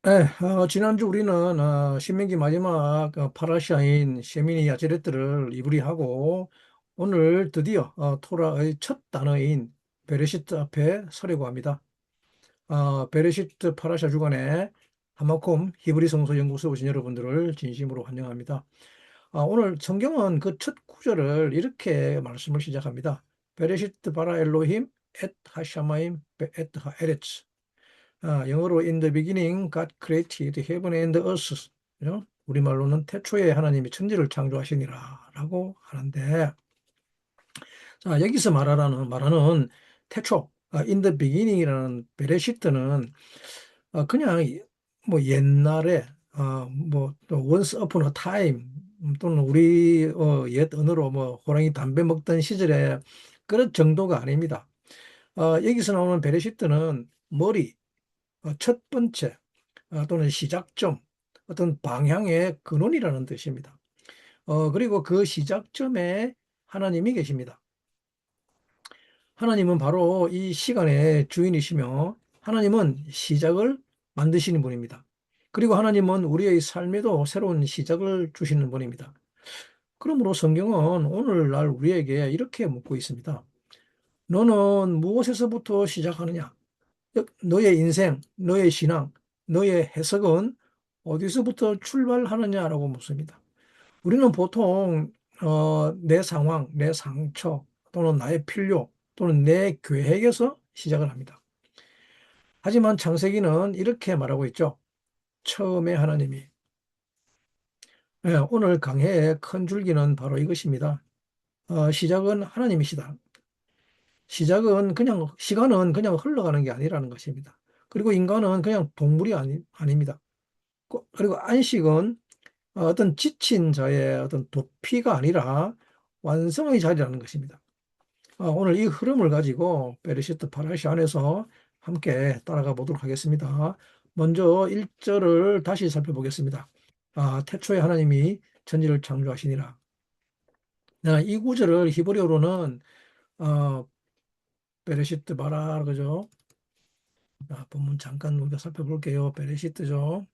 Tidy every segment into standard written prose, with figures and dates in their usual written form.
네, 지난주 우리는 신명기 마지막 파라샤인 셰미니 야제렛들을 이브리하고 오늘 드디어 토라의 첫 단어인 베레시트 앞에 서려고 합니다. 베레시트 파라샤 주간에 하마콤 히브리 성서 연구소 오신 여러분들을 진심으로 환영합니다. 오늘 성경은 그 첫 구절을 이렇게 말씀을 시작합니다. 베레시트 바라 엘로힘 엣 하샤마임 엣 하에레츠. 영어로 In the beginning God created heaven and earth. 그죠? 우리말로는 태초에 하나님이 천지를 창조하시니라 라고 하는데, 자, 여기서 말하는 태초, in the beginning이라는 베레시트는 그냥 뭐 옛날에 또 once upon a time 또는 우리 옛 언어로 뭐 호랑이 담배 먹던 시절에 그런 정도가 아닙니다. 여기서 나오는 베레시트는 머리, 첫 번째, 또는 시작점, 어떤 방향의 근원이라는 뜻입니다. 그리고 그 시작점에 하나님이 계십니다. 하나님은 바로 이 시간의 주인이시며 하나님은 시작을 만드시는 분입니다. 그리고 하나님은 우리의 삶에도 새로운 시작을 주시는 분입니다. 그러므로 성경은 오늘날 우리에게 이렇게 묻고 있습니다. 너는 무엇에서부터 시작하느냐? 너의 인생, 너의 신앙, 너의 해석은 어디서부터 출발하느냐라고 묻습니다. 우리는 보통 내 상황, 내 상처 또는 나의 필요 또는 내 계획에서 시작을 합니다. 하지만 창세기는 이렇게 말하고 있죠. 처음에 하나님이. 오늘 강해의 큰 줄기는 바로 이것입니다. 시작은 하나님이시다. 시간은 그냥 흘러가는 게 아니라는 것입니다. 그리고 인간은 그냥 동물이 아닙니다. 그리고 안식은 어떤 지친 자의 어떤 도피가 아니라 완성의 자리라는 것입니다. 오늘 이 흐름을 가지고 베르시트 파라시 안에서 함께 따라가 보도록 하겠습니다. 먼저 1절을 다시 살펴보겠습니다. 태초에 하나님이 천지를 창조하시니라. 이 구절을 히브리어로는 어, 베르시트 바라 그죠? 본문 잠깐 우리가 살펴볼게요. 베레시트죠.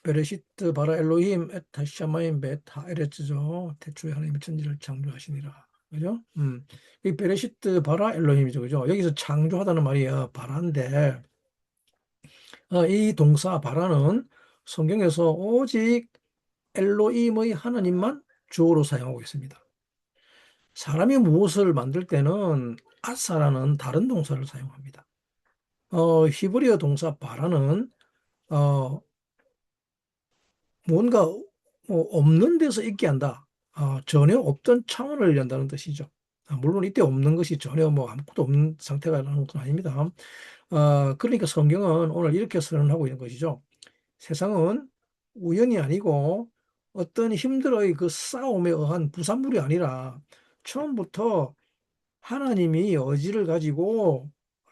베레시트 바라 엘로힘 엣 하샤마임 벳 하에레츠죠. 태초에 하나님이 천지를 창조하시니라. 그죠? 이 베레시트 바라 엘로힘이죠. 그죠? 여기서 창조하다는 말이 바라인데 이 동사 바라는 성경에서 오직 엘로힘의 하나님만 주어로 사용하고 있습니다. 사람이 무엇을 만들 때는 아사라는 다른 동사를 사용합니다. 히브리어 동사 바라는 어, 뭔가 없는 데서 있게 한다. 전혀 없던 차원을 연다는 뜻이죠. 물론 이때 없는 것이 전혀 뭐 아무것도 없는 상태가 라는 건 아닙니다. 그러니까 성경은 오늘 이렇게 선언하고 있는 것이죠. 세상은 우연이 아니고 어떤 힘들어의 그 싸움에 의한 부산물이 아니라 처음부터 하나님이 의지를 가지고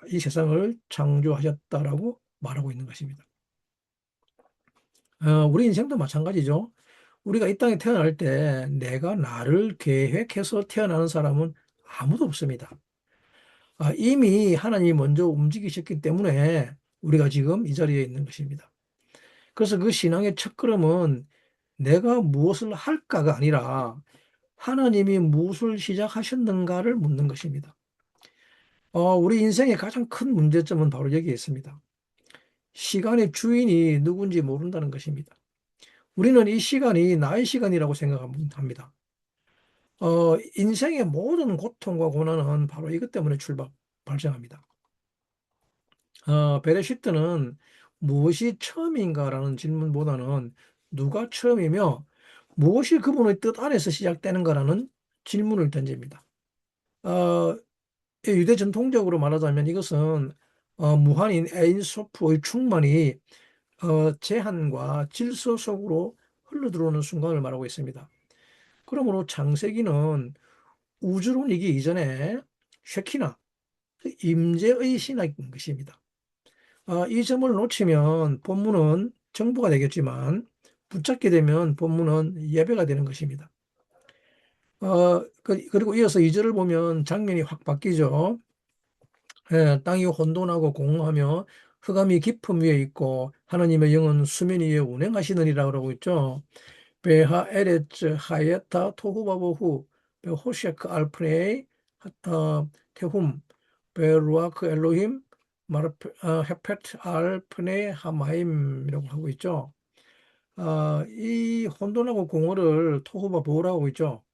이 세상을 창조하셨다라고 말하고 있는 것입니다. 우리 인생도 마찬가지죠. 우리가 이 땅에 태어날 때 내가 나를 계획해서 태어나는 사람은 아무도 없습니다. 이미 하나님이 먼저 움직이셨기 때문에 우리가 지금 이 자리에 있는 것입니다. 그래서 그 신앙의 첫걸음은 내가 무엇을 할까가 아니라 하나님이 무엇을 시작하셨는가를 묻는 것입니다. 우리 인생의 가장 큰 문제점은 바로 여기에 있습니다. 시간의 주인이 누군지 모른다는 것입니다. 우리는 이 시간이 나의 시간이라고 생각합니다. 인생의 모든 고통과 고난은 바로 이것 때문에 발생합니다. 베레시트는 무엇이 처음인가라는 질문보다는 누가 처음이며 무엇이 그분의 뜻 안에서 시작되는가라는 질문을 던집니다. 어, 유대 전통적으로 말하자면 이것은 무한인 에인소프의 충만이 제한과 질서 속으로 흘러들어오는 순간을 말하고 있습니다. 그러므로 창세기는 우주론이기 이전에 쉐키나, 임재의 신학인 것입니다. 이 점을 놓치면 본문은 정보가 되겠지만 붙잡게 되면 본문은 예배가 되는 것입니다. 그리고 이어서 2절을 보면 장면이 확 바뀌죠. 땅이 혼돈하고 공허하며 흑암이 깊음 위에 있고 하나님의 영은 수면 위에 운행하시느니라 그러고 있죠. 베하 에레츠 하예타 토후바보후 베호셰크 알프네이 테훔 베루아크 엘로힘 헤페트 알프네 하마임이라고 하고 있죠. 이 혼돈하고 공허를 토후바보라고 하고 있죠.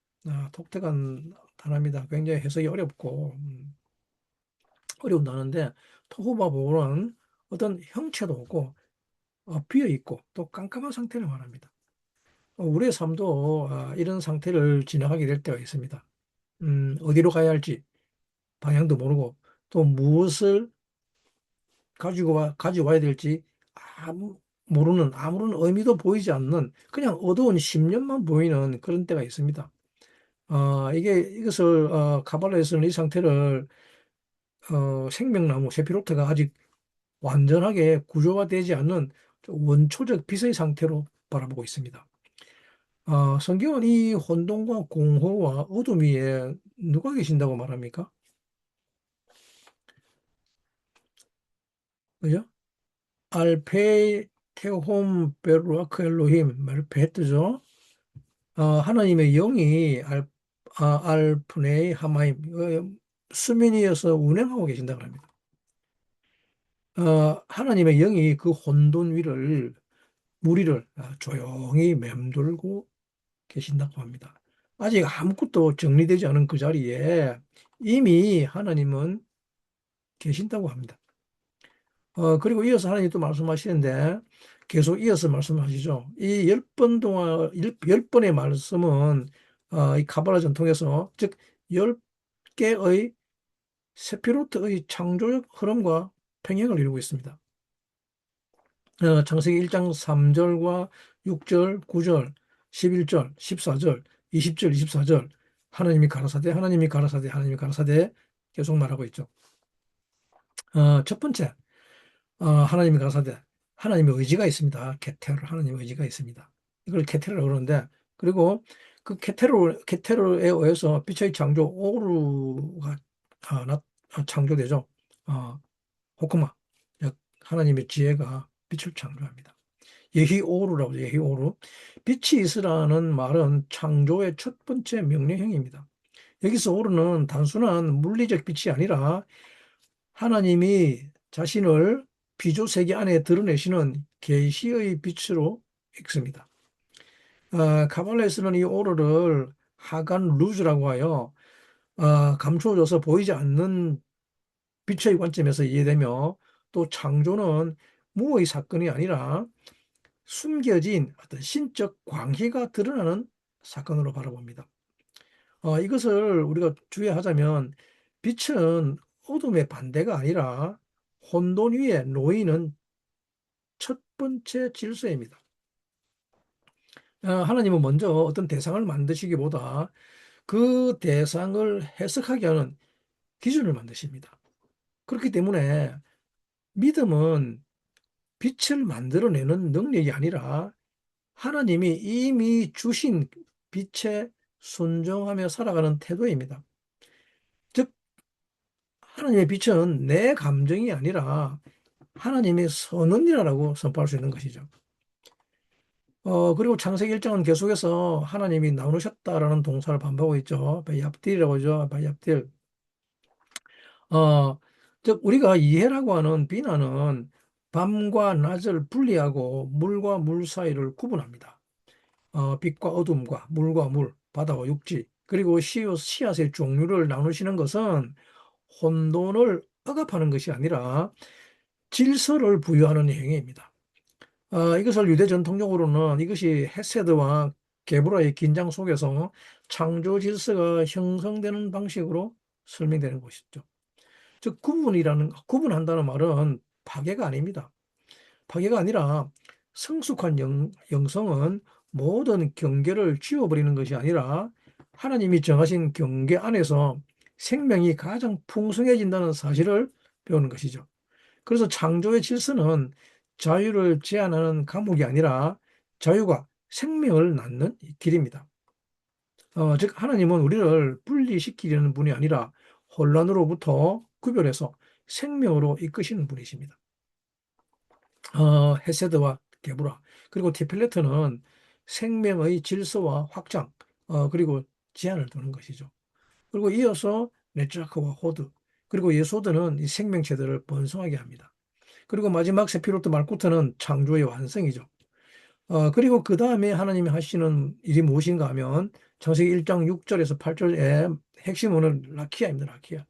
독특한 단어입니다. 굉장히 해석이 어렵고 어려운 단어인데 토후바보는 어떤 형체도 없고 비어 있고 또 깜깜한 상태를 말합니다. 우리의 삶도 이런 상태를 지나가게 될 때가 있습니다. 어디로 가야 할지 방향도 모르고 또 무엇을 가져와야 될지 모르는 아무런 의미도 보이지 않는 그냥 어두운 심령만 보이는 그런 때가 있습니다. 이것을 카발라에서는 이 상태를 생명나무 세피로트가 아직 완전하게 구조화되지 않는 원초적 빛의 상태로 바라보고 있습니다. 성경은 이 혼돈과 공허와 어둠 위에 누가 계신다고 말합니까? 그죠? 알페이 테홈 베르아크 엘로힘 말페트죠. 하나님의 영이 알프네이 하마임 수면 위에서 운행하고 계신다고 합니다. 하나님의 영이 그 혼돈 위를 무리를 조용히 맴돌고 계신다고 합니다. 아직 아무것도 정리되지 않은 그 자리에 이미 하나님은 계신다고 합니다. 그리고 이어서 하나님 또 말씀하시는데 계속 이어서 말씀하시죠. 이 10번 동안, 10번의 말씀은 이 가발라 전통에서 즉 10개의 세피로트의 창조적 흐름과 평행을 이루고 있습니다. 창세기 1장 3절과 6절, 9절, 11절, 14절, 20절, 24절 하나님이 가라사대, 하나님이 가라사대, 하나님이 가라사대 계속 말하고 있죠. 첫 번째, 하나님이 가라사대, 하나님의 의지가 있습니다. 케테르, 하나님의 의지가 있습니다. 이걸 케테르라고 그러는데, 그리고 그 케테르에 의해서 빛의 창조 오루가 창조되죠. 호크마, 즉 하나님의 지혜가 빛을 창조합니다. 예히오루라고 하죠. 예히오루. 빛이 있으라는 말은 창조의 첫 번째 명령형입니다. 여기서 오르는 단순한 물리적 빛이 아니라 하나님이 자신을 피조 세계 안에 드러내시는 계시의 빛으로 읽습니다. 카발라에서는 이 오르를 하간 루즈라고 하여 감추어져서 보이지 않는 빛의 관점에서 이해되며 또 창조는 무의 사건이 아니라 숨겨진 어떤 신적 광희가 드러나는 사건으로 바라봅니다. 이것을 우리가 주의하자면 빛은 어둠의 반대가 아니라 혼돈 위에 놓이는 첫 번째 질서입니다. 하나님은 먼저 어떤 대상을 만드시기보다 그 대상을 해석하게 하는 기준을 만드십니다. 그렇기 때문에 믿음은 빛을 만들어내는 능력이 아니라 하나님이 이미 주신 빛에 순종하며 살아가는 태도입니다. 즉, 하나님의 빛은 내 감정이 아니라 하나님의 선언이라고 선포할 수 있는 것이죠. 그리고 창세기 1장은 계속해서 하나님이 나누셨다라는 동사를 반복하고 있죠. 바얍딜이라고 하죠. 바얍딜. 즉, 우리가 이해라고 하는 비나는 밤과 낮을 분리하고 물과 물 사이를 구분합니다. 빛과 어둠과 물과 물, 바다와 육지, 그리고 씨앗의 종류를 나누시는 것은 혼돈을 억압하는 것이 아니라 질서를 부여하는 행위입니다. 이것을 유대 전통적으로는 이것이 헤세드와 게브라의 긴장 속에서 창조 질서가 형성되는 방식으로 설명되는 것이죠. 즉, 구분한다는 말은 파괴가 아닙니다. 파괴가 아니라 성숙한 영성은 모든 경계를 지워버리는 것이 아니라 하나님이 정하신 경계 안에서 생명이 가장 풍성해진다는 사실을 배우는 것이죠. 그래서 창조의 질서는 자유를 제한하는 감옥이 아니라 자유가 생명을 낳는 길입니다. 즉 하나님은 우리를 분리시키려는 분이 아니라 혼란으로부터 구별해서 생명으로 이끄시는 분이십니다. 헤세드와 게브라. 그리고 티필레트는 생명의 질서와 확장, 그리고 제한을 두는 것이죠. 그리고 이어서 네트라크와 호드, 그리고 예소드는 이 생명체들을 번성하게 합니다. 그리고 마지막 세피로트 말쿠트는 창조의 완성이죠. 그리고 그 다음에 하나님이 하시는 일이 무엇인가 하면 창세기 1장 6절에서 8절의 핵심은 라키아입니다. 라키아.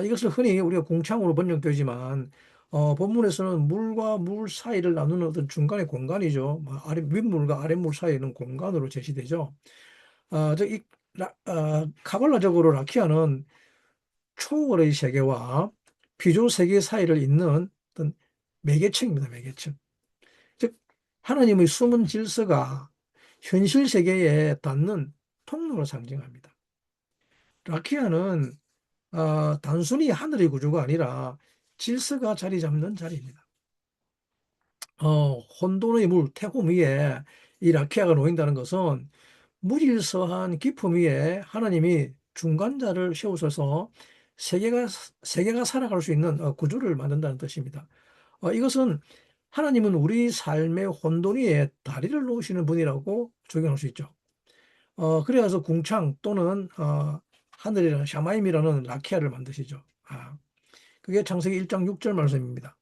이것을 흔히 우리가 공창으로 번역되지만 본문에서는 물과 물 사이를 나누는 어떤 중간의 공간이죠. 뭐 윗물과 아랫물 사이에는 공간으로 제시되죠. 저이 카발라적으로 라키아는 초월의 세계와 피조 세계 사이를 잇는 어떤 매개층입니다. 매개층. 즉 하나님의 숨은 질서가 현실 세계에 닿는 통로를 상징합니다. 라키아는 단순히 하늘의 구조가 아니라 질서가 자리 잡는 자리입니다. 혼돈의 물, 태공 위에 이 라키아가 놓인다는 것은 무질서한 깊음 위에 하나님이 중간자를 세우셔서 세계가, 세계가 살아갈 수 있는 구조를 만든다는 뜻입니다. 이것은 하나님은 우리 삶의 혼돈 위에 다리를 놓으시는 분이라고 적용할 수 있죠. 그래서 궁창 또는 하늘이라는 샤마임이라는 라키아를 만드시죠. 그게 창세기 1장 6절 말씀입니다.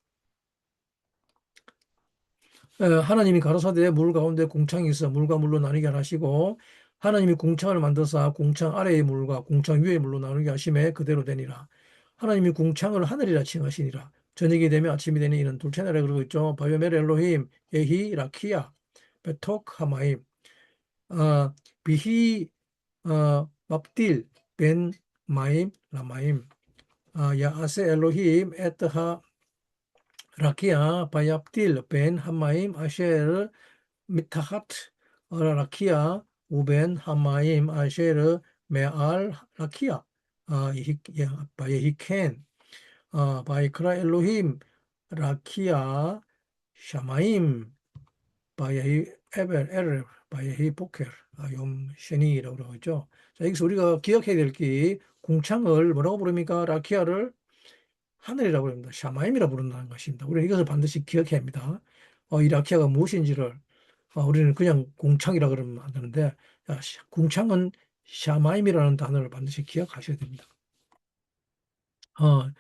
하나님이 가라사대 물 가운데 궁창이 있어 물과 물로 나누게 하시고 하나님이 궁창을 만드사 궁창 아래의 물과 궁창 위의 물로 나누게 하심에 그대로 되니라. 하나님이 궁창을 하늘이라 칭하시니라. 저녁이 되면 아침이 되니 이는 둘째 날에 그러고 있죠. 바요멜 엘로힘 예히 라키야 베톡 하마임 비히 맙딜 벤 마임 라마임 야아세 엘로힘 에트하 라키아 바얍딜 벤 하마임 아셰르 미타하트 라키아 우벤 하마임 아셰르 메알 라키아 바예히켄 바이크라 엘로힘 라키아 샤마임 바예히 에벨 에르 바예히 보켈 욤 쉐니라고 그러죠. 자, 여기서 우리가 기억해야 될 게 궁창을 뭐라고 부릅니까? 라키아를 하늘이라고 합니다. 샤마임이라 부른다는 것입니다. 우리는 이것을 반드시 기억해야 합니다. 이 라키아가 무엇인지를 우리는 그냥 궁창이라 그러면 안 되는데 궁창은 샤마임이라는 단어를 반드시 기억하셔야 됩니다. 어,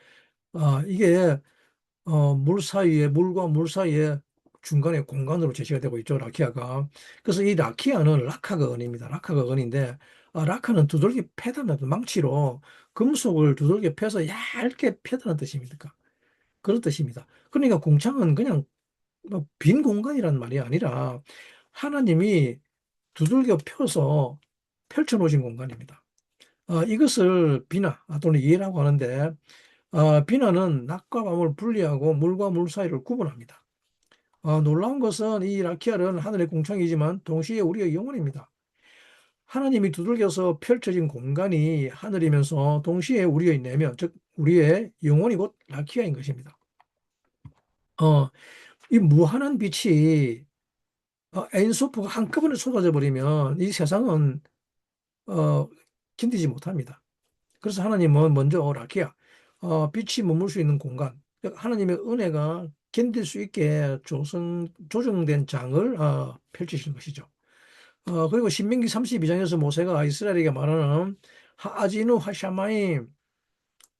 이게 물 사이에 물과 물 사이에 중간에 공간으로 제시가 되고 있죠. 라키아가. 그래서 이 라키아는 라카가 은입니다. 라카가 은인데 라카는 두들겨 패다는 망치로 금속을 두들겨 패서 얇게 패다는 뜻입니다. 그런 뜻입니다. 그러니까 공창은 그냥 뭐빈 공간이란 말이 아니라 하나님이 두들겨 펴서 펼쳐 놓으신 공간입니다. 이것을 비나 또는 예라고 하는데 비나는 낮과 밤을 분리하고 물과 물 사이를 구분합니다. 놀라운 것은 이 라키알은 하늘의 공창이지만 동시에 우리의 영혼입니다. 하나님이 두들겨서 펼쳐진 공간이 하늘이면서 동시에 우리의 내면, 즉 우리의 영혼이 곧 라키아인 것입니다. 이 무한한 빛이 엔소프가 한꺼번에 쏟아져 버리면 이 세상은 어, 견디지 못합니다. 그래서 하나님은 먼저 라키아, 빛이 머물 수 있는 공간, 하나님의 은혜가 견딜 수 있게 조정된 장을 펼치시는 것이죠. 그리고 신명기 32장에서 모세가 이스라엘에게 말하는 하아지누 하샤마임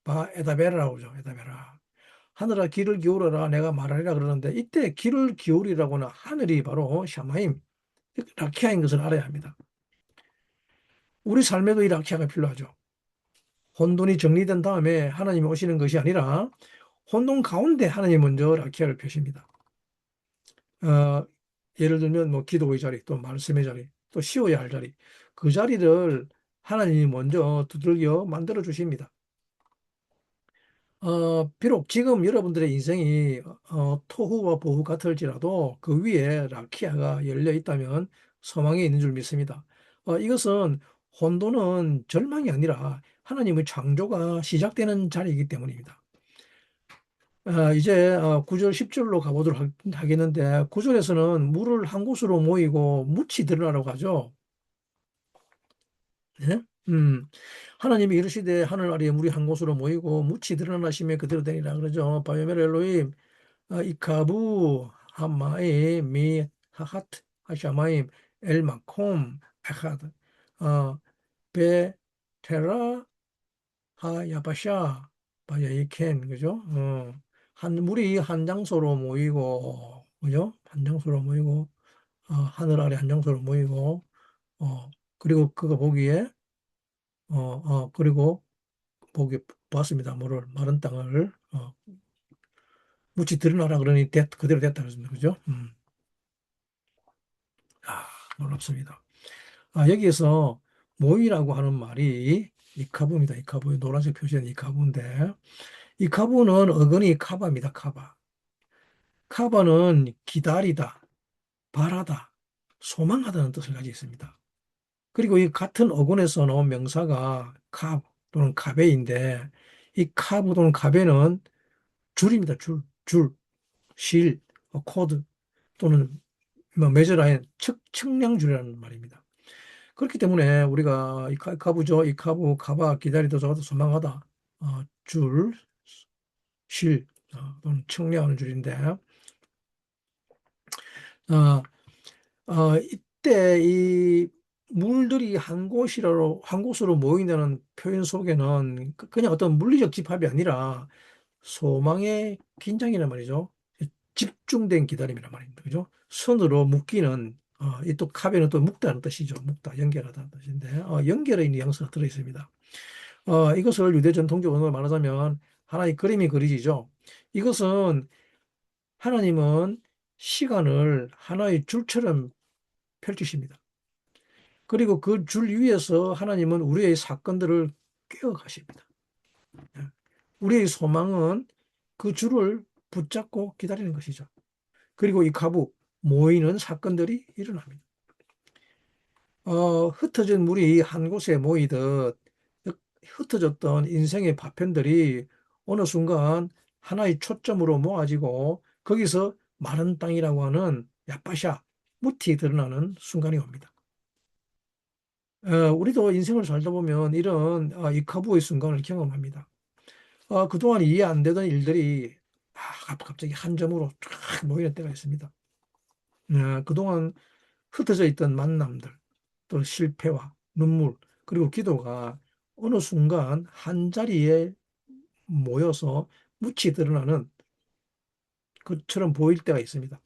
바 에다베라라고 하죠. 에다베라. 하늘아 귀를 기울여라 내가 말하리라 그러는데 이때 귀를 기울이라고는 하늘이 바로 샤마임, 라키아인 것을 알아야 합니다. 우리 삶에도 이 라키아가 필요하죠. 혼돈이 정리된 다음에 하나님이 오시는 것이 아니라 혼돈 가운데 하나님 먼저 라키아를 펴십니다. 예를 들면 뭐 기도의 자리, 또 말씀의 자리, 또 쉬어야 할 자리, 그 자리를 하나님이 먼저 두들겨 만들어 주십니다. 비록 지금 여러분들의 인생이 토후와 보후 같을지라도 그 위에 라키아가 열려 있다면 소망이 있는 줄 믿습니다. 이것은 혼돈은 절망이 아니라 하나님의 창조가 시작되는 자리이기 때문입니다. 이제 9절, 10절로 가보도록 하겠는데 9절에서는 물을 한 곳으로 모이고 묻이 드러나라고 하죠. 예? 하나님이 이르시되 하늘 아래에 물이 한 곳으로 모이고 묻이 드러나시며 그대로 되니라 그러죠. 바요멜 엘로힘 이카부 하마임 미 하하트 하샤마임 엘마콤 에하드 베 테라 하야바샤 바야이켄 그죠? 한 물이 한 장소로 모이고 그죠? 한 장소로 모이고 하늘 아래 한 장소로 모이고 그리고 그거 보기에 그리고 보기 봤습니다. 뭐를 마른 땅을 묻이 드러나라 그러니 그대로 됐다 그랬습니다. 그죠? 놀랍습니다. 여기에서 모이라고 하는 말이 이카부입니다. 이카부 노란색 표시된 이카부인데 이카부는 어근이 카바입니다. 카바. 카바는 기다리다, 바라다, 소망하다는 뜻을 가지고 있습니다. 그리고 이 같은 어근에서 나온 명사가 카 또는 카베인데 이 카브 또는 카베는 줄입니다. 실, 코드 또는 뭐 메저라인, 측량줄이라는 말입니다. 그렇기 때문에 우리가 이 카부죠, 이 카부, 카바, 기다리다, 저하다, 소망하다, 줄, 실, 또는 측량하는 줄인데, 어, 이때 이 물들이 한 곳으로 모인다는 표현 속에는 그냥 어떤 물리적 집합이 아니라 소망의 긴장이란 말이죠. 집중된 기다림이란 말입니다. 그죠? 손으로 묶이는, 이 또 카베는 또 묶다는 뜻이죠. 묶다, 연결하다는 뜻인데, 연결의 뉘앙스가 들어있습니다. 이것을 유대 전통적 언어로 말하자면 하나의 그림이 그려지죠. 이것은 하나님은 시간을 하나의 줄처럼 펼치십니다. 그리고 그 줄 위에서 하나님은 우리의 사건들을 꿰어가십니다. 우리의 소망은 그 줄을 붙잡고 기다리는 것이죠. 그리고 이 가부 모이는 사건들이 일어납니다. 흩어진 물이 한 곳에 모이듯 흩어졌던 인생의 파편들이 어느 순간 하나의 초점으로 모아지고 거기서 마른 땅이라고 하는 야빠샤, 무티 드러나는 순간이 옵니다. 우리도 인생을 살다 보면 이런 이카부의 순간을 경험합니다. 그동안 이해 안 되던 일들이 갑자기 한 점으로 쫙 모이는 때가 있습니다. 그동안 흩어져 있던 만남들, 또 실패와 눈물, 그리고 기도가 어느 순간 한 자리에 모여서 묻히 드러나는 것처럼 보일 때가 있습니다.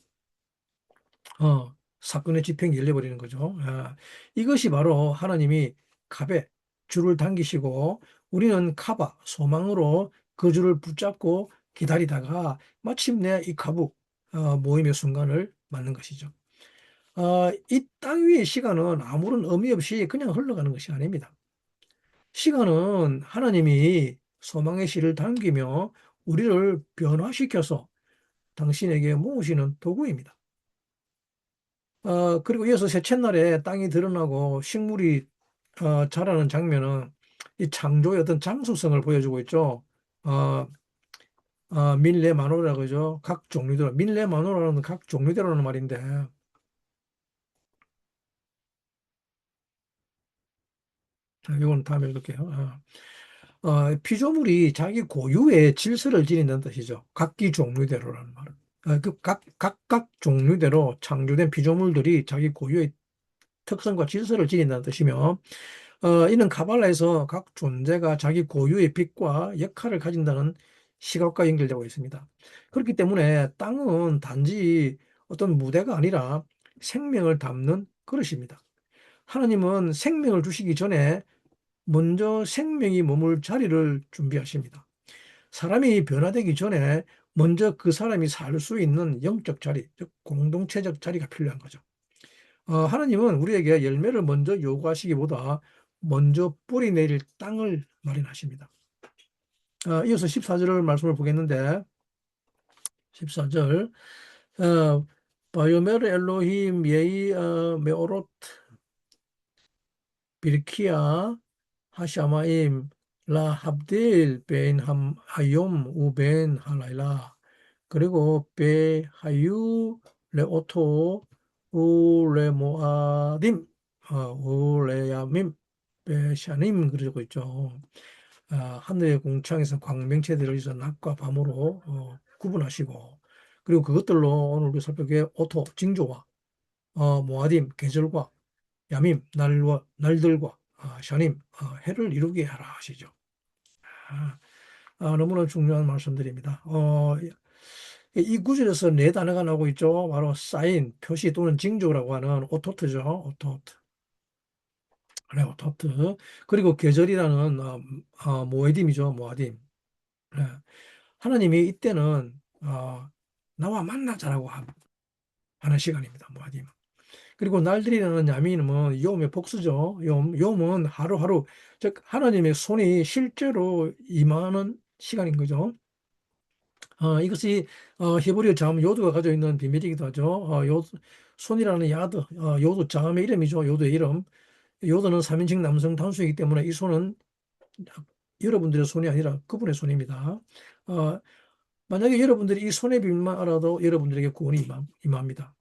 사건의 지평이 열려버리는 거죠. 이것이 바로 하나님이 갑에 줄을 당기시고 우리는 카바, 소망으로 그 줄을 붙잡고 기다리다가 마침내 이 카부, 모임의 순간을 맞는 것이죠. 이 땅 위의 시간은 아무런 의미 없이 그냥 흘러가는 것이 아닙니다. 시간은 하나님이 소망의 실을 당기며 우리를 변화시켜서 당신에게 모으시는 도구입니다. 그리고 이어서 셋째 날에 땅이 드러나고 식물이 자라는 장면은 이 창조의 어떤 장소성을 보여주고 있죠. 어, 밀레 마노라 그죠? 각 종류대로 밀레 마노라는 각 종류대로라는 말인데 이건 다음에 읽을게요. 피조물이 자기 고유의 질서를 지닌다는 뜻이죠. 각기 종류대로라는 말은. 각각 종류대로 창조된 피조물들이 자기 고유의 특성과 질서를 지닌다는 뜻이며, 이는 카발라에서 각 존재가 자기 고유의 빛과 역할을 가진다는 시각과 연결되고 있습니다. 그렇기 때문에 땅은 단지 어떤 무대가 아니라 생명을 담는 그릇입니다. 하나님은 생명을 주시기 전에 먼저 생명이 머물 자리를 준비하십니다. 사람이 변화되기 전에 먼저 그 사람이 살 수 있는 영적 자리, 즉 공동체적 자리가 필요한 거죠. 하나님은 우리에게 열매를 먼저 요구하시기보다 먼저 뿌리 내릴 땅을 마련하십니다. 이어서 14절 말씀을 보겠는데 14절 바요메르 엘로힘 예이 메오롯 비르키아 하샤마임 라 합딜 벤 하욤 우벤 할라일라 그리고 베 하유 레오토 우레모아딤 우레야밈 베샤님 그러고 있죠. 하늘의 공창에서 광명체들을 낮과 밤으로 구분하시고 그리고 그것들로 오늘 우리 살펴볼 오토, 징조와 모아딤, 계절과 야밈, 날들과 샤님, 해를 이루게 하라 하시죠. 아, 너무나 중요한 말씀드립니다. 이 구절에서 네 단어가 나오고 있죠. 바로 사인, 표시 또는 징조라고 하는 오토트죠. 오토트. 그래, 오토트. 그리고 계절이라는 모에딤이죠. 모아딤. 네. 하나님이 이때는 나와 만나자라고 하는 시간입니다. 모아딤. 그리고 날들이라는 야민은 욤의 복수죠. 욤은 하루하루, 즉 하나님의 손이 실제로 임하는 시간인 거죠. 이것이 히브리어 자음 요드가 가지고 있는 비밀이기도 하죠. 손이라는 야드, 요드 자음의 이름이죠. 요드의 이름. 요드는 3인칭 남성 단수이기 때문에 이 손은 여러분들의 손이 아니라 그분의 손입니다. 어, 만약에 여러분들이 이 손의 비밀만 알아도 여러분들에게 구원이 임합니다.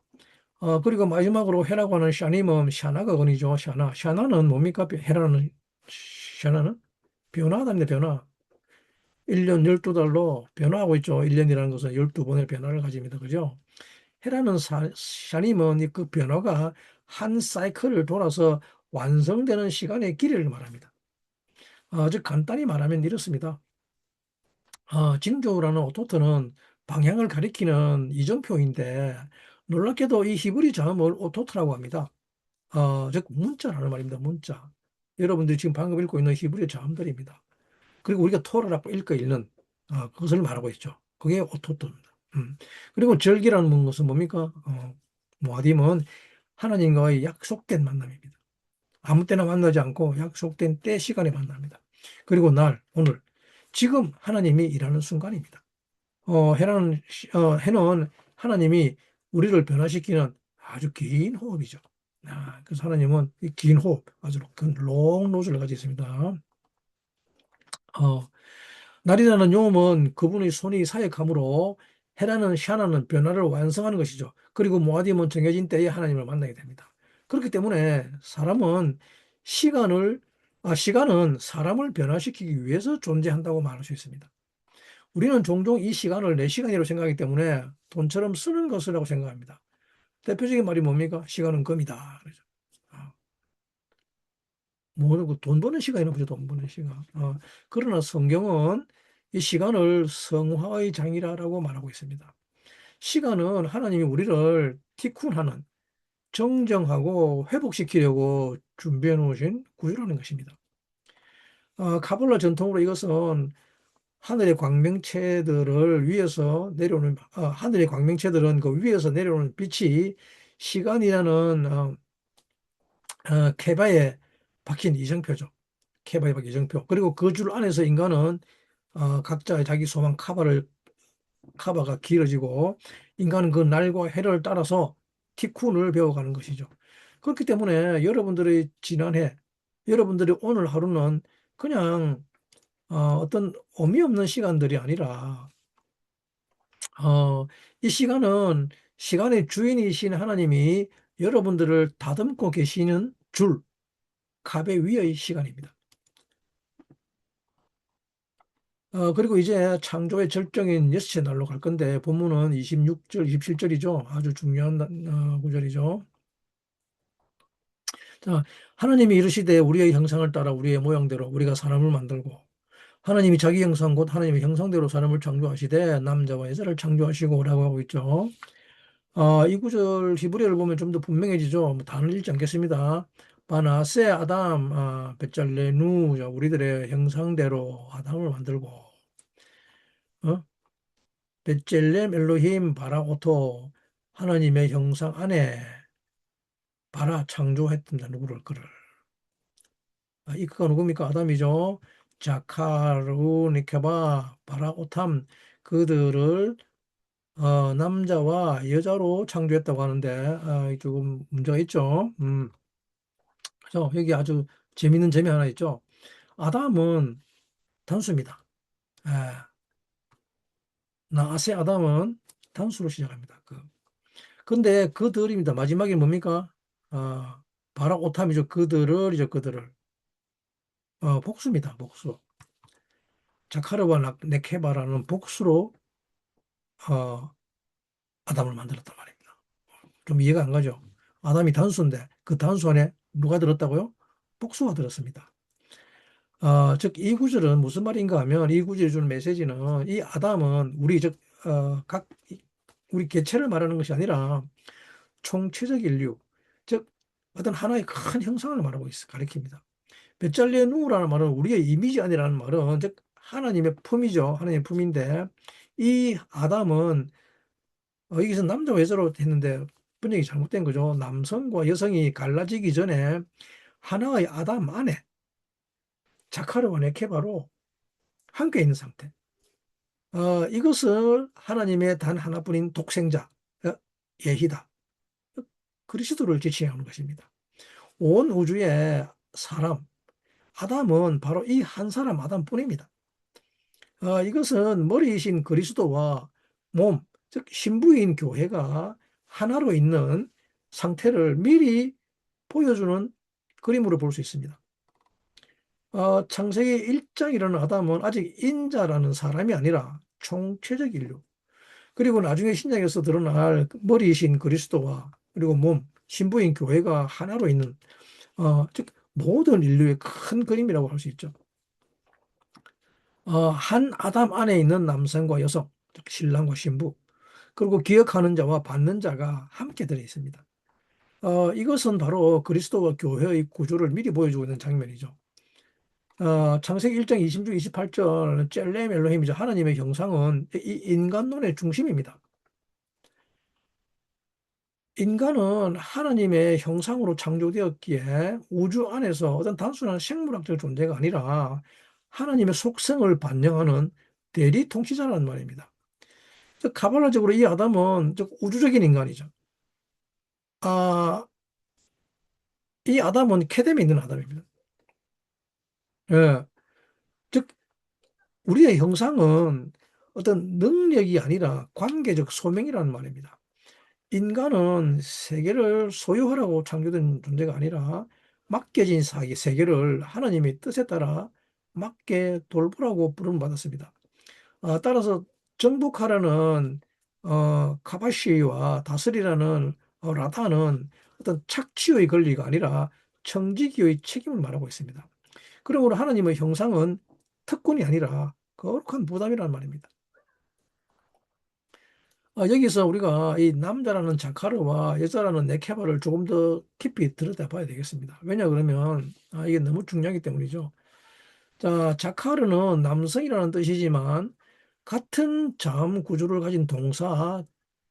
그리고 마지막으로 해라고 하는 샤님은 샤나가 건이죠. 샤나. 샤나는 뭡니까? 헤라는, 샤나는? 변화답니다. 변화. 1년 12달로 변화하고 있죠. 1년이라는 것은 12번의 변화를 가집니다. 그죠? 헤라는 샤님은 그 변화가 한 사이클을 돌아서 완성되는 시간의 길이를 말합니다. 즉 간단히 말하면 이렇습니다. 징조라는 오토트는 방향을 가리키는 이정표인데 놀랍게도 이 히브리 자음을 오토트라고 합니다. 즉 문자라는 말입니다. 문자. 여러분들이 지금 방금 읽고 있는 히브리 자음들입니다. 그리고 우리가 토라라고 읽는 그것을 말하고 있죠. 그게 오토토입니다. 그리고 절기라는 것은 뭡니까? 모아딤은 하나님과의 약속된 만남입니다. 아무 때나 만나지 않고 약속된 때 시간에 만납니다. 그리고 날, 오늘, 지금 하나님이 일하는 순간입니다. 해는 하나님이 우리를 변화시키는 아주 긴 호흡이죠. 그래서 하나님은 이 긴 호흡, 아주 큰 롱노즈를 가지고 있습니다. 어, 날이라는 용음은 그분의 손이 사역함으로 해라는 샤나는 변화를 완성하는 것이죠. 그리고 모아디은 정해진 때에 하나님을 만나게 됩니다. 그렇기 때문에 시간은 사람을 변화시키기 위해서 존재한다고 말할 수 있습니다. 우리는 종종 이 시간을 내 시간이라고 생각하기 때문에 돈처럼 쓰는 것이라고 생각합니다. 대표적인 말이 뭡니까? 시간은 금이다. 그러죠. 어, 돈 버는 시간이나 보죠, 돈 버는 시간. 그러나 성경은 이 시간을 성화의 장이라고 말하고 있습니다. 시간은 하나님이 우리를 티쿤하는, 정정하고 회복시키려고 준비해 놓으신 구조라는 것입니다. 카발라 전통으로 이것은 하늘의 광명체들을 위에서 내려오는, 하늘의 광명체들은 그 위에서 내려오는 빛이 시간이라는 케바에 박힌 이정표죠. 케바에 박힌 이정표. 그리고 그 줄 안에서 인간은 각자 자기 소망 카바가 길어지고 인간은 그 날과 해를 따라서 티쿤을 배워가는 것이죠. 그렇기 때문에 여러분들의 오늘 하루는 그냥 어떤 의미 없는 시간들이 아니라 이 시간은 시간의 주인이신 하나님이 여러분들을 다듬고 계시는 갑의 위의 시간입니다. 그리고 이제 창조의 절정인 여섯째 날로 갈 건데 본문은 26절, 27절이죠. 아주 중요한 구절이죠. 자, 하나님이 이르시되 우리의 형상을 따라 우리의 모양대로 우리가 사람을 만들고 하나님이 자기 형상 곧 하나님의 형상대로 사람을 창조하시되 남자와 여자를 창조하시고 라고 하고 있죠. 이 구절 히브리어를 보면 좀 더 분명해지죠. 뭐 단을 읽지 않겠습니다. 바나세 아담 베잘레누 우리들의 형상대로 아담을 만들고 어? 베젤렘 엘로힘 바라오토 하나님의 형상 안에 창조했답니다. 누구를 그를 이 그가 누굽니까? 아담이죠. 자카르 니케바 바라오탐 그들을 남자와 여자로 창조했다고 하는데 조금 문제가 있죠. 그래서 여기 아주 재밌는 점이 하나 있죠. 아담은 단수입니다. 에, 나아세 아담은 단수로 시작합니다. 근데 그들입니다. 마지막에 뭡니까? 바락 오탐이죠. 그들을. 복수입니다. 복수. 자카르와 네케바라는 복수로, 어, 아담을 만들었단 말입니다. 좀 이해가 안 가죠? 아담이 단수인데 그 단수 안에 누가 들었다고요? 복수가 들었습니다. 즉, 이 구절은 무슨 말인가 하면 이 구절이 주는 메시지는 이 아담은 우리, 즉, 우리 개체를 말하는 것이 아니라 총체적 인류, 즉, 어떤 하나의 큰 형상을 말하고 있어, 가리킵니다. 베잘리의 누라는 말은 우리의 이미지 아니라는 말은, 즉, 하나님의 품이죠. 하나님의 품인데, 이 아담은, 여기서 남자와 여자로 했는데 번역이 잘못된 거죠. 남성과 여성이 갈라지기 전에 하나의 아담 안에 자카르와 네케바로 함께 있는 상태. 이것을 하나님의 단 하나뿐인 독생자, 예희다. 그리스도를 지칭하는 것입니다. 온 우주의 사람, 아담은 바로 이 한 사람 아담뿐입니다. 이것은 머리이신 그리스도와 몸, 즉 신부인 교회가 하나로 있는 상태를 미리 보여주는 그림으로 볼 수 있습니다. 창세기 1장이라는 아담은 아직 인자라는 사람이 아니라 총체적 인류, 그리고 나중에 신약에서 드러날 머리이신 그리스도와 그리고 몸, 신부인 교회가 하나로 있는 즉 모든 인류의 큰 그림이라고 할 수 있죠. 한 아담 안에 있는 남성과 여성, 즉 신랑과 신부, 그리고 기억하는 자와 받는 자가 함께 들어 있습니다. 이것은 바로 그리스도와 교회의 구조를 미리 보여주고 있는 장면이죠. 창세기 1장 26, 28절 젤렘 엘로힘이죠. 하나님의 형상은 이 인간론의 중심입니다. 인간은 하나님의 형상으로 창조되었기에 우주 안에서 어떤 단순한 생물학적 존재가 아니라 하나님의 속성을 반영하는 대리 통치자라는 말입니다. 즉, 가발라적으로 이 아담은 즉 우주적인 인간이죠. 아, 이 아담은 케뎀에 있는 아담입니다. 예, 즉 우리의 형상은 어떤 능력이 아니라 관계적 소명이라는 말입니다. 인간은 세계를 소유하라고 창조된 존재가 아니라 맡겨진 세계를 하나님의 뜻에 따라 맡게 돌보라고 부름받았습니다. 따라서 정복하라는 카바시와 다스리라는 라다는 어떤 착취의 권리가 아니라 청지기의 책임을 말하고 있습니다. 그러므로 하나님의 형상은 특권이 아니라 거룩한 부담이라는 말입니다. 여기서 우리가 이 남자라는 자카르와 여자라는 네케바를 조금 더 깊이 들여다봐야 되겠습니다. 왜냐 그러면 이게 너무 중요하기 때문이죠. 자, 자카르는 남성이라는 뜻이지만 같은 자음 구조를 가진 동사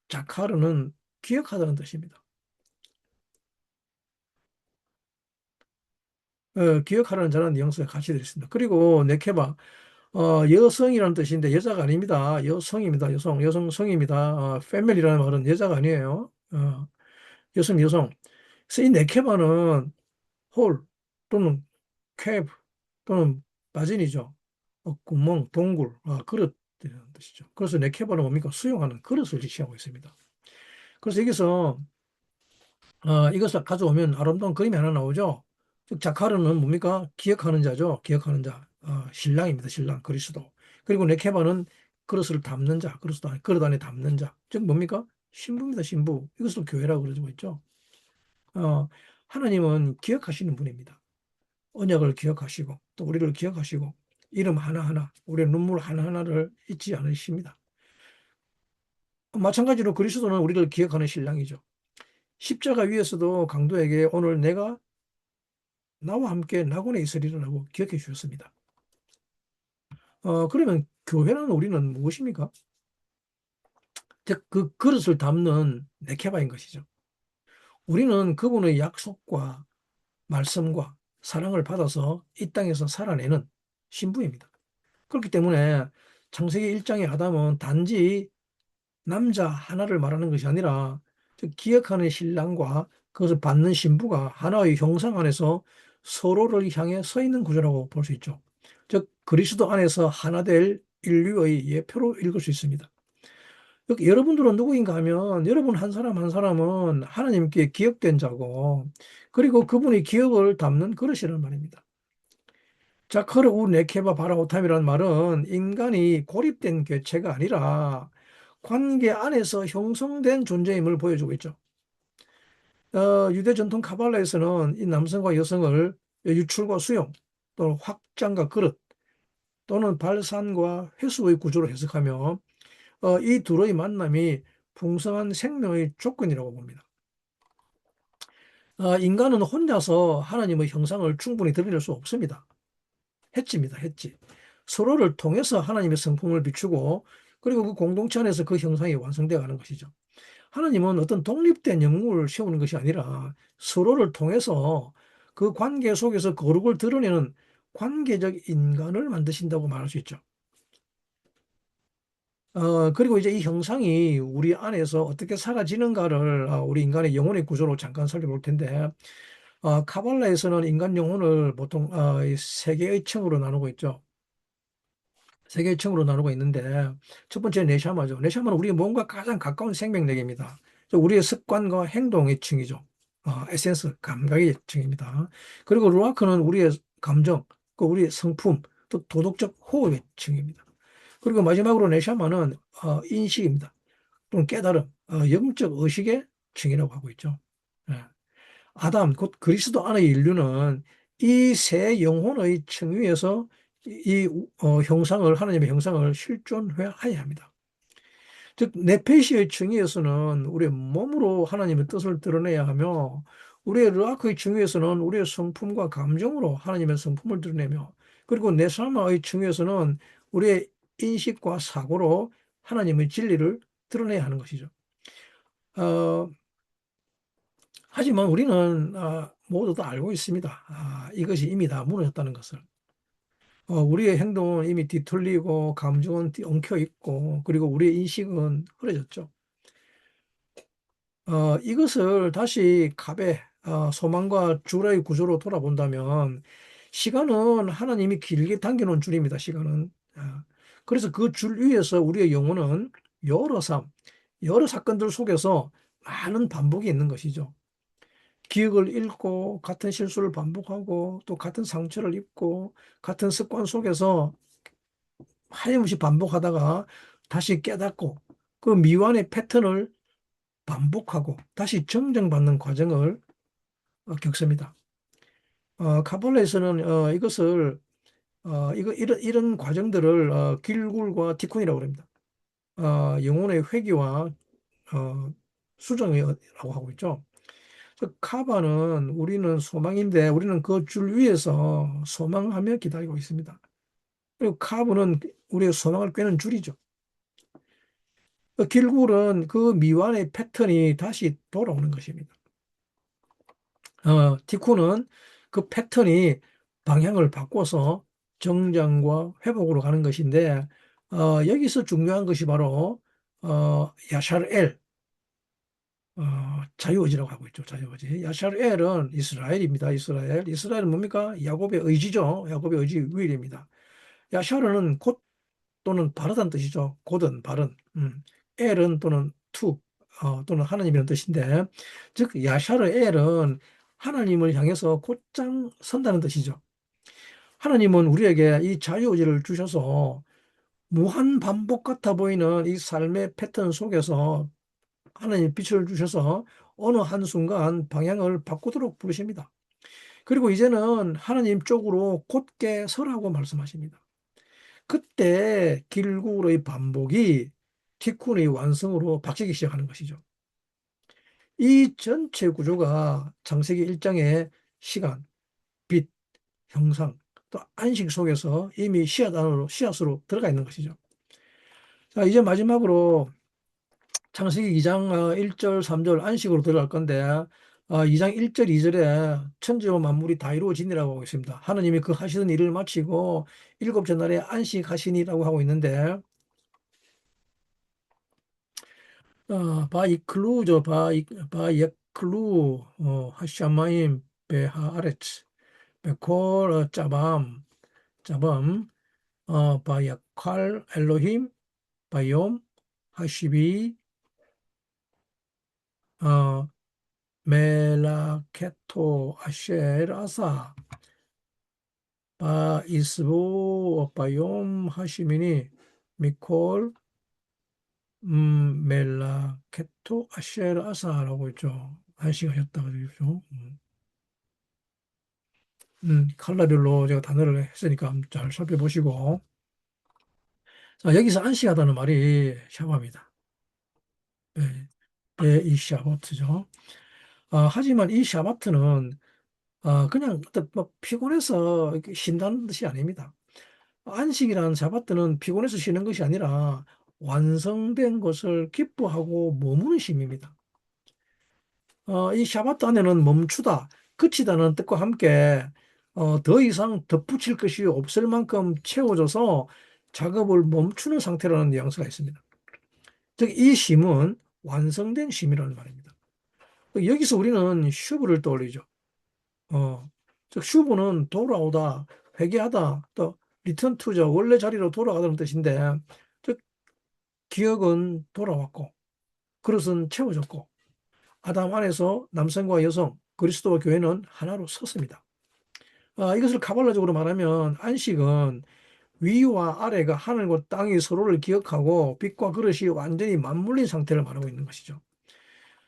자카르는 기억하다는 뜻입니다. 기억하라는 자라는 뉘앙스가 같이 들어있습니다. 그리고 네케바, 여성이라는 뜻인데 여자가 아닙니다. 여성입니다. 여성성입니다. 패밀리라는 말은 여자가 아니에요. 여성. 그래서 이 네케바는 홀 또는 캡 또는 바진이죠. 구멍, 동굴, 그릇 이런 뜻이죠. 그래서 네케바는 뭡니까? 수용하는 그릇을 지칭하고 있습니다. 그래서 여기서 이것을 가져오면 아름다운 그림이 하나 나오죠. 즉 자카르는 뭡니까? 기억하는 자죠. 기억하는 자. 신랑입니다. 신랑 그리스도. 그리고 네케바는 그릇을 담는 자. 그릇 안에 담는 자. 즉 뭡니까? 신부입니다. 신부. 이것을 교회라고 그러고 있죠. 어, 하나님은 기억하시는 분입니다. 언약을 기억하시고 또 우리를 기억하시고 이름 하나하나 우리의 눈물 하나하나를 잊지 않으십니다. 마찬가지로 그리스도는 우리를 기억하는 신랑이죠. 십자가 위에서도 강도에게 오늘 내가 나와 함께 낙원에 있으리라고 기억해 주셨습니다. 그러면 교회는 우리는 무엇입니까? 즉 그 그릇을 담는 네케바인 것이죠. 우리는 그분의 약속과 말씀과 사랑을 받아서 이 땅에서 살아내는 신부입니다. 그렇기 때문에 창세기 1장의 아담은 단지 남자 하나를 말하는 것이 아니라 즉 기억하는 신랑과 그것을 받는 신부가 하나의 형상 안에서 서로를 향해 서 있는 구조라고 볼 수 있죠. 즉 그리스도 안에서 하나 될 인류의 예표로 읽을 수 있습니다. 여러분들은 누구인가 하면 여러분 한 사람 한 사람은 하나님께 기억된 자고 그리고 그분의 기억을 담는 그릇이라는 말입니다. 자커르 우 네케바 바라오탐이라는 말은 인간이 고립된 개체가 아니라 관계 안에서 형성된 존재임을 보여주고 있죠. 유대 전통 카발라에서는 이 남성과 여성을 유출과 수용, 또는 확장과 그릇, 또는 발산과 회수의 구조로 해석하며 이 둘의 만남이 풍성한 생명의 조건이라고 봅니다. 인간은 혼자서 하나님의 형상을 충분히 드러낼 수 없습니다. 해치입니다, 해치. 서로를 통해서 하나님의 성품을 비추고 그리고 그 공동체 안에서 그 형상이 완성되어 가는 것이죠. 하나님은 어떤 독립된 영웅을 세우는 것이 아니라 서로를 통해서 그 관계 속에서 거룩을 드러내는 관계적 인간을 만드신다고 말할 수 있죠. 그리고 이제 이 형상이 우리 안에서 어떻게 사라지는가를 우리 인간의 영혼의 구조로 잠깐 살펴볼 텐데, 카발라에서는 인간 영혼을 보통 세 개의 층으로 나누고 있죠. 세 개의 층으로 나누고 있는데, 첫 번째 네샤마죠. 네샤마는 우리 몸과 가장 가까운 생명력입니다. 우리의 습관과 행동의 층이죠. 에센스, 감각의 층입니다. 그리고 루아크는 우리의 감정, 그 우리의 성품, 또 도덕적 호흡의 층입니다. 그리고 마지막으로 네샤마는 인식입니다. 또는 깨달음, 영적 의식의 층이라고 하고 있죠. 예. 아담, 곧 그리스도 안의 인류는 이 세 영혼의 층위에서 형상을, 하나님의 형상을 실존해야 합니다. 즉, 네페시의 층위에서는 우리의 몸으로 하나님의 뜻을 드러내야 하며, 우리의 르아크의 층위에서는 우리의 성품과 감정으로 하나님의 성품을 드러내며, 그리고 네사마의 층위에서는 우리의 인식과 사고로 하나님의 진리를 드러내야 하는 것이죠. 어, 하지만 우리는 모두 다 알고 있습니다. 이것이 이미 다 무너졌다는 것을. 우리의 행동은 이미 뒤틀리고 감정은 엉켜 있고 그리고 우리의 인식은 흐려졌죠. 이것을 다시 갑의 소망과 줄의 구조로 돌아본다면 시간은 하나님이 길게 당겨놓은 줄입니다. 시간은. 그래서 그 줄 위에서 우리의 영혼은 여러 삶, 여러 사건들 속에서 많은 반복이 있는 것이죠. 기억을 잃고 같은 실수를 반복하고 또 같은 상처를 입고 같은 습관 속에서 하염없이 반복하다가 다시 깨닫고 그 미완의 패턴을 반복하고 다시 정정받는 과정을 겪습니다. 카발라에서는 이것을 이런 과정들을 길굴과 티쿤이라고 합니다. 영혼의 회귀와 수정이라고 하고 있죠. 즉 카바는 우리는 소망인데 우리는 그 줄 위에서 소망하며 기다리고 있습니다. 그리고 카브는 우리의 소망을 꿰는 줄이죠. 길굴은 그 미완의 패턴이 다시 돌아오는 것입니다. 티쿠는 그 패턴이 방향을 바꿔서 정장과 회복으로 가는 것인데 여기서 중요한 것이 바로 야샬 자유의지라고 하고 있죠. 자유의지. 야샬엘은 이스라엘입니다. 이스라엘. 이스라엘은 뭡니까? 야곱의 의지죠. 야곱의 의지 위일입니다. 야샬은 곧 또는 바르다는 뜻이죠. 곧은 바른. 엘은 또는 투 또는 하나님이라는 뜻인데 즉 야샬의 엘은 하나님을 향해서 곧장 선다는 뜻이죠. 하나님은 우리에게 이 자유의지를 주셔서 무한 반복 같아 보이는 이 삶의 패턴 속에서 하나님 빛을 주셔서 어느 한순간 방향을 바꾸도록 부르십니다. 그리고 이제는 하나님 쪽으로 곧게 서라고 말씀하십니다. 그때 길구의 반복이 티쿤의 완성으로 바뀌기 시작하는 것이죠. 이 전체 구조가 창세기 1장의 시간, 빛, 형상, 또 안식 속에서 이미 씨앗으로 들어가 있는 것이죠. 자, 이제 마지막으로 창세기 2장 1절, 3절 안식으로 들어갈 건데 2장 1절, 2절에 천지와 만물이 다 이루어지니라고 하고 있습니다. 하나님이 그 하시던 일을 마치고 일곱째 날에 안식하시니라고 하고 있는데 바이클루죠. 바이클루 하샤마임 베하아레츠 베콜 짜밤 바야칼 엘로힘 바욤 하시비 어, 멜라케토 아쉘 아사 바이스보 바욤 하시미니 미콜 멜라케토 아시엘 아사라고 있죠. 안식을 하셨다 그러죠. 칼라별로 제가 단어를 했으니까 한번 잘 살펴보시고. 자, 여기서 안식하다는 말이 샤바입니다. 예, 이 샤바트죠. 하지만 이 샤바트는 그냥 어떤 뭐 피곤해서 이렇게 쉰다는 뜻이 아닙니다. 안식이라는 샤바트는 피곤해서 쉬는 것이 아니라 완성된 것을 기뻐하고 머무는 쉼입니다. 이 샤바트 안에는 멈추다, 그치다는 뜻과 함께 더 이상 덧붙일 것이 없을 만큼 채워져서 작업을 멈추는 상태라는 뉘앙스가 있습니다. 즉, 이 쉼은 완성된 쉼이라는 말입니다. 여기서 우리는 슈브를 떠올리죠. 즉, 슈브는 돌아오다, 회개하다, 또 리턴 투죠. 원래 자리로 돌아가다는 뜻인데, 즉, 기억은 돌아왔고, 그릇은 채워졌고, 아담 안에서 남성과 여성, 그리스도와 교회는 하나로 섰습니다. 이것을 카발라적으로 말하면 안식은 위와 아래가 하늘과 땅이 서로를 기억하고 빛과 그릇이 완전히 맞물린 상태를 말하고 있는 것이죠.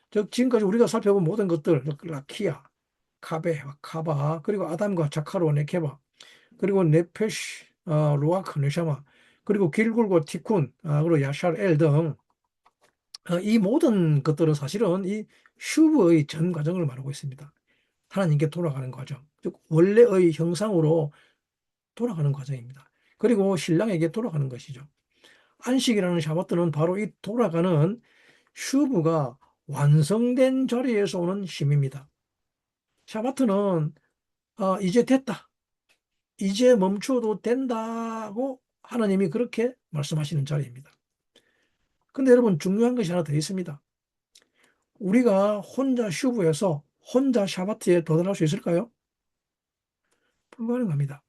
즉 지금까지 우리가 살펴본 모든 것들, 라키아, 카베, 카바, 그리고 아담과 자카로, 네케바, 그리고 네페시, 루아크, 네샤마, 그리고 길굴과 티쿤, 그리고 야샬 엘 등 이 모든 것들은 사실은 이 슈브의 전 과정을 말하고 있습니다. 하나님께 돌아가는 과정, 즉 원래의 형상으로 돌아가는 과정입니다. 그리고 신랑에게 돌아가는 것이죠. 안식이라는 샤바트는 바로 이 돌아가는 슈브가 완성된 자리에서 오는 쉼입니다. 샤바트는 이제 됐다, 이제 멈춰도 된다고 하나님이 그렇게 말씀하시는 자리입니다. 근데 여러분 중요한 것이 하나 더 있습니다. 우리가 혼자 슈브에서 혼자 샤바트에 도달할 수 있을까요? 불가능합니다.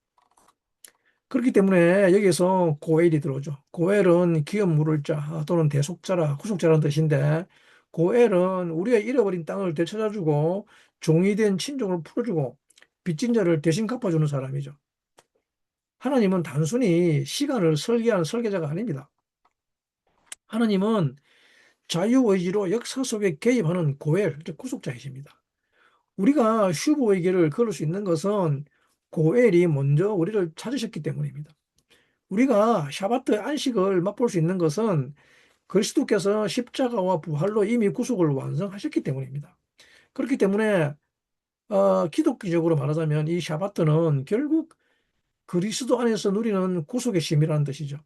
그렇기 때문에 여기서 고엘이 들어오죠. 고엘은 기업 물을 자 또는 대속자라 후속자라는 뜻인데, 고엘은 우리의 잃어버린 땅을 되찾아주고 종이 된 친족을 풀어주고 빚진 자를 대신 갚아주는 사람이죠. 하나님은 단순히 시간을 설계하는 설계자가 아닙니다. 하나님은 자유의지로 역사 속에 개입하는 고엘, 즉 구속자이십니다. 우리가 슈브의 길을 걸을 수 있는 것은 고엘이 먼저 우리를 찾으셨기 때문입니다. 우리가 샤바트 안식을 맛볼 수 있는 것은 그리스도께서 십자가와 부활로 이미 구속을 완성하셨기 때문입니다. 그렇기 때문에 기독교적으로 말하자면 이 샤바트는 결국 그리스도 안에서 누리는 구속의 쉼이라는 뜻이죠.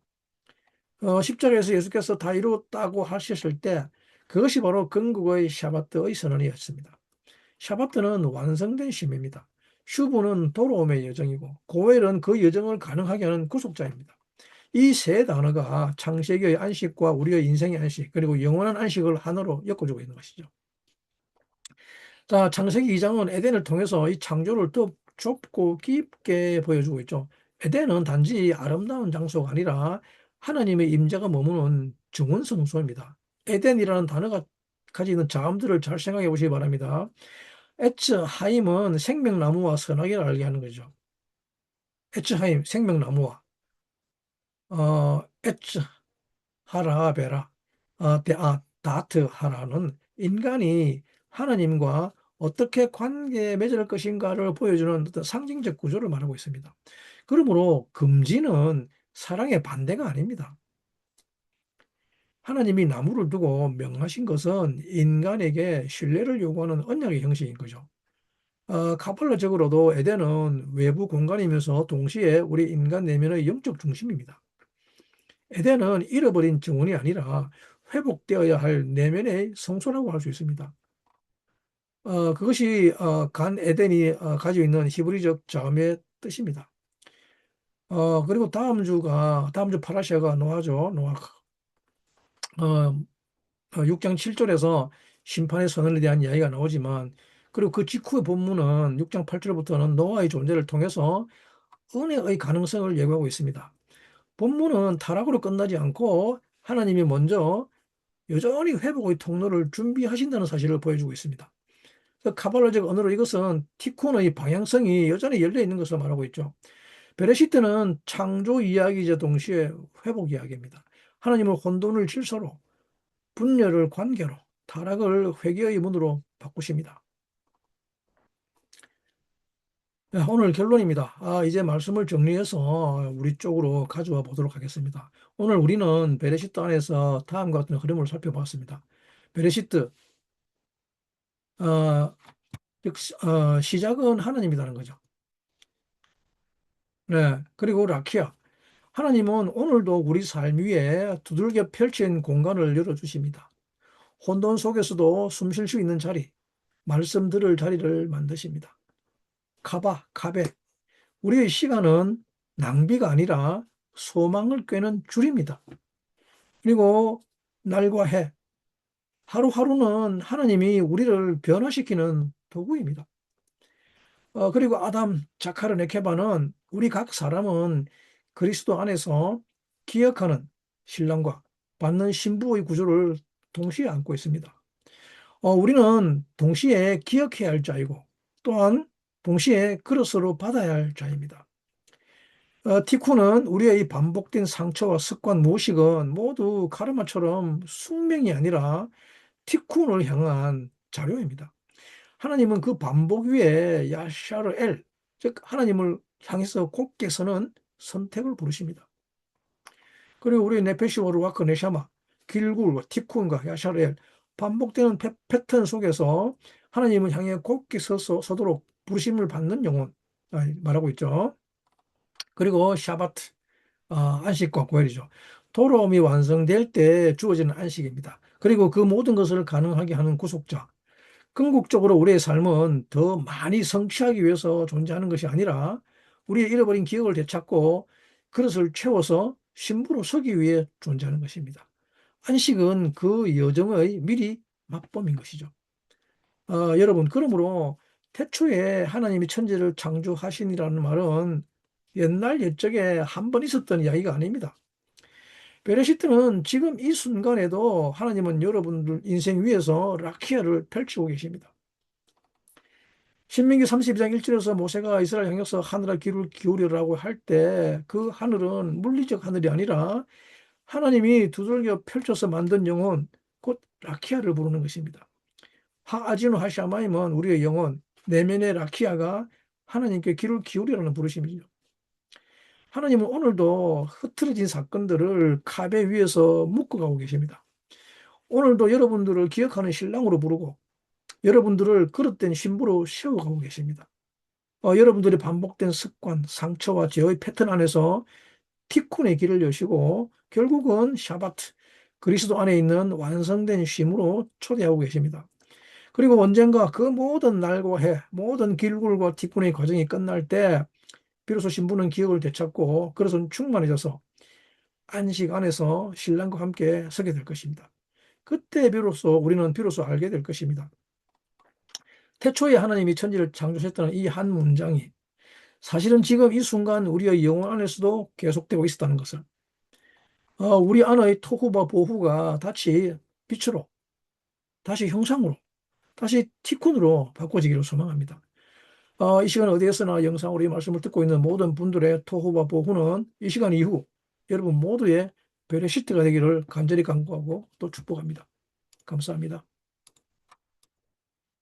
십자가에서 예수께서 다 이루었다고 하셨을 때 그것이 바로 건국의 샤바트의 선언이었습니다. 샤바트는 완성된 쉼입니다. 슈브는 돌아옴의 여정이고 고엘은 그 여정을 가능하게 하는 구속자입니다. 이 세 단어가 창세기의 안식과 우리의 인생의 안식, 그리고 영원한 안식을 하나로 엮어주고 있는 것이죠. 자, 창세기 2장은 에덴을 통해서 이 창조를 더 좁고 깊게 보여주고 있죠. 에덴은 단지 아름다운 장소가 아니라 하나님의 임재가 머무는 정원성소입니다. 에덴이라는 단어가 가지는 자음들을 잘 생각해 보시기 바랍니다. 에츠 하임은 생명나무와 선악을 알게 하는 거죠. 에츠 하임, 생명나무와 에츠 하라베라, 다트 하라는 인간이 하나님과 어떻게 관계에 맺을 것인가를 보여주는 어떤 상징적 구조를 말하고 있습니다. 그러므로 금지는 사랑의 반대가 아닙니다. 하나님이 나무를 두고 명하신 것은 인간에게 신뢰를 요구하는 언약의 형식인 거죠. 카발라적으로도 에덴은 외부 공간이면서 동시에 우리 인간 내면의 영적 중심입니다. 에덴은 잃어버린 정원이 아니라 회복되어야 할 내면의 성소라고 할 수 있습니다. 그것이 간 에덴이 가지고 있는 히브리적 자음의 뜻입니다. 그리고 다음 주 파라샤가 노아죠. 노아. 6장 7절에서 심판의 선언에 대한 이야기가 나오지만, 그리고 그 직후의 본문은 6장 8절부터는 노아의 존재를 통해서 은혜의 가능성을 예고하고 있습니다. 본문은 타락으로 끝나지 않고 하나님이 먼저 여전히 회복의 통로를 준비하신다는 사실을 보여주고 있습니다. 카발라적 언어로 이것은 티콘의 방향성이 여전히 열려 있는 것을 말하고 있죠. 베레시트는 창조 이야기이자 동시에 회복 이야기입니다. 하나님은 혼돈을 질서로, 분열을 관계로, 타락을 회개의 문으로 바꾸십니다. 네, 오늘 결론입니다. 이제 말씀을 정리해서 우리 쪽으로 가져와 보도록 하겠습니다. 오늘 우리는 베레시트 안에서 다음과 같은 흐름을 살펴봤습니다. 베레시트, 어, 즉, 시작은 하나님이라는 거죠. 네, 그리고 라키아. 하나님은 오늘도 우리 삶 위에 두들겨 펼친 공간을 열어주십니다. 혼돈 속에서도 숨 쉴 수 있는 자리, 말씀 들을 자리를 만드십니다. 카바, 카베. 우리의 시간은 낭비가 아니라 소망을 꿰는 줄입니다. 그리고 날과 해, 하루하루는 하나님이 우리를 변화시키는 도구입니다. 그리고 아담, 자카르, 네케바는 우리 각 사람은 그리스도 안에서 기억하는 신랑과 받는 신부의 구조를 동시에 안고 있습니다. 우리는 동시에 기억해야 할 자이고 또한 동시에 그릇으로 받아야 할 자입니다. 티쿠는 우리의 반복된 상처와 습관, 무의식은 모두 카르마처럼 숙명이 아니라 티쿤을 향한 자료입니다. 하나님은 그 반복 위에 야샤르 엘, 즉 하나님을 향해서 곧게 서는 선택을 부르십니다. 그리고 우리 네페시와 루아크 네샤마, 길굴과 티쿤과 야샤르 엘, 반복되는 패턴 속에서 하나님을 향해 곧게 서도록 부르심을 받는 영혼 말하고 있죠. 그리고 샤바트, 안식과 고혈이죠. 도로움이 완성될 때 주어지는 안식입니다. 그리고 그 모든 것을 가능하게 하는 구속자. 궁극적으로 우리의 삶은 더 많이 성취하기 위해서 존재하는 것이 아니라 우리의 잃어버린 기억을 되찾고 그것을 채워서 신부로 서기 위해 존재하는 것입니다. 안식은 그 여정의 미리 맛봄인 것이죠. 여러분, 그러므로 태초에 하나님이 천지를 창조하시니라는 말은 옛날 옛적에 한 번 있었던 이야기가 아닙니다. 베레시트는 지금 이 순간에도 하나님은 여러분들 인생 위에서 라키아를 펼치고 계십니다. 신명기 32장 1절에서 모세가 이스라엘 향해서 하늘아 귀를 기울이라고 할 때 그 하늘은 물리적 하늘이 아니라 하나님이 두들겨 펼쳐서 만든 영혼, 곧 라키아를 부르는 것입니다. 하아지노 하샤마임은 우리의 영혼, 내면의 라키아가 하나님께 귀를 기울이라는 부르심이죠. 하나님은 오늘도 흐트러진 사건들을 카베 위에서 묶어가고 계십니다. 오늘도 여러분들을 기억하는 신랑으로 부르고 여러분들을 그릇된 신부로 세워가고 계십니다. 여러분들이 반복된 습관, 상처와 죄의 패턴 안에서 티쿤의 길을 여시고 결국은 샤바트, 그리스도 안에 있는 완성된 쉼으로 초대하고 계십니다. 그리고 언젠가 그 모든 날과 해, 모든 길굴과 티쿤의 과정이 끝날 때 비로소 신부는 기억을 되찾고 그것은 충만해져서 안식 안에서 신랑과 함께 서게 될 것입니다. 그때 우리는 비로소 알게 될 것입니다. 태초에 하나님이 천지를 창조하셨다는 이 한 문장이 사실은 지금 이 순간 우리의 영혼 안에서도 계속되고 있었다는 것을 우리 안의 토후와 보후가 다시 빛으로, 다시 형상으로, 다시 티쿤으로 바꿔지기를 소망합니다. 이 시간 어디에서나 영상으로 이 말씀을 듣고 있는 모든 분들의 토후와 보후는 이 시간 이후 여러분 모두의 베레시트가 되기를 간절히 간구하고 또 축복합니다. 감사합니다.